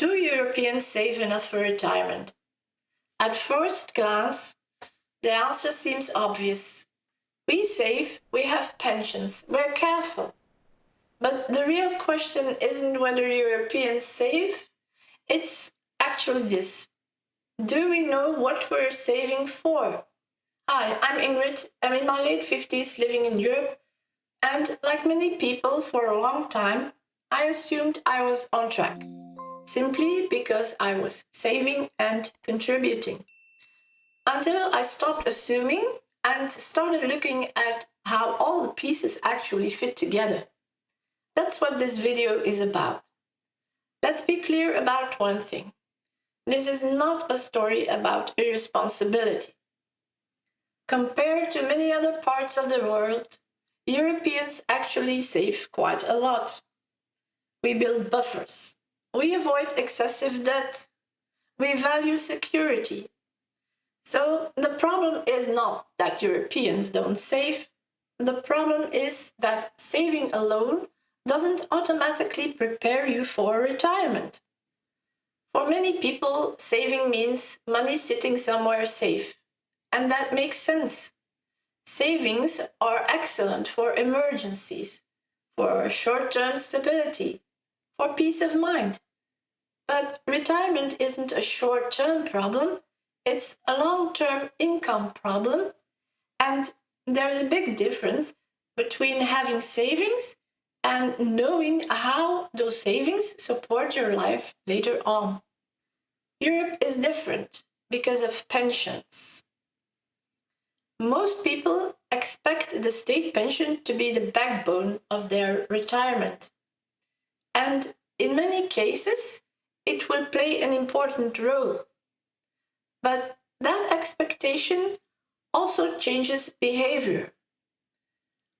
Do Europeans save enough for retirement? At first glance, the answer seems obvious. We save, we have pensions, we're careful. But the real question isn't whether Europeans save, it's actually this. Do we know what we're saving for? Hi, I'm Ingrid. I'm in my late 50s living in Europe, and like many people for a long time, I assumed I was on track, simply because I was saving and contributing. Until I stopped assuming and started looking at how all the pieces actually fit together. That's what this video is about. Let's be clear about one thing. This is not a story about irresponsibility. Compared to many other parts of the world, Europeans actually save quite a lot. We build buffers. We avoid excessive debt. We value security. So the problem is not that Europeans don't save. The problem is that saving alone doesn't automatically prepare you for retirement. For many people, saving means money sitting somewhere safe. And that makes sense. Savings are excellent for emergencies, for short-term stability, for peace of mind. But retirement isn't a short-term problem, it's a long-term income problem. And there's a big difference between having savings and knowing how those savings support your life later on. Europe is different because of pensions. Most people expect the state pension to be the backbone of their retirement. And in many cases, it will play an important role. But that expectation also changes behavior.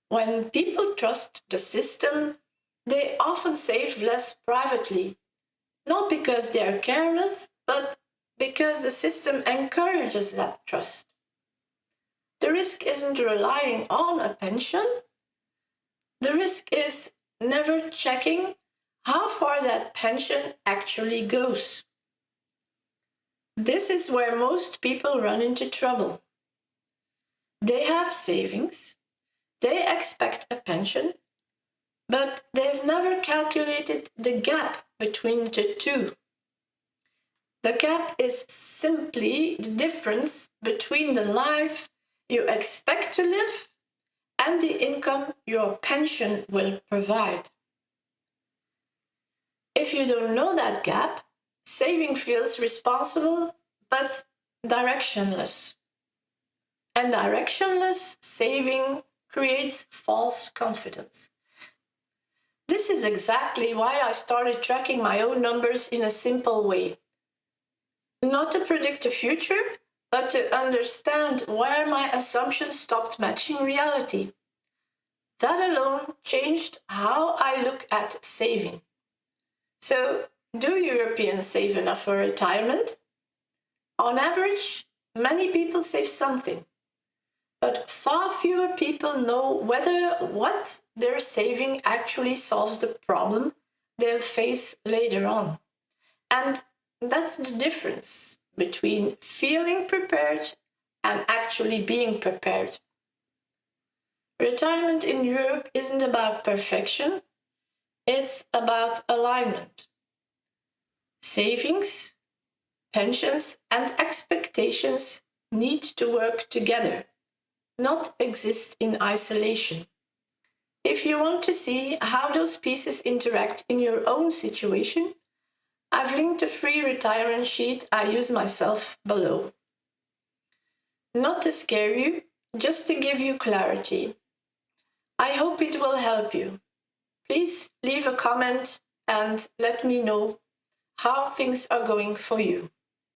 When people trust the system, they often save less privately, not because they are careless, but because the system encourages that trust. The risk isn't relying on a pension. The risk is never checking how far that pension actually goes. This is where most people run into trouble. They have savings, they expect a pension, but they've never calculated the gap between the two. The gap is simply the difference between the life you expect to live and the income your pension will provide. If you don't know that gap, saving feels responsible but directionless. And directionless saving creates false confidence. This is exactly why I started tracking my own numbers in a simple way. Not to predict the future, but to understand where my assumptions stopped matching reality. That alone changed how I look at saving. So, do Europeans save enough for retirement? On average, many people save something. But far fewer people know whether what they're saving actually solves the problem they'll face later on. And that's the difference between feeling prepared and actually being prepared. Retirement in Europe isn't about perfection, it's about alignment. Savings, pensions, and expectations need to work together, not exist in isolation. If you want to see how those pieces interact in your own situation, I've linked a free retirement sheet I use myself below. Not to scare you, just to give you clarity. I hope it will help you. Please leave a comment and let me know how things are going for you.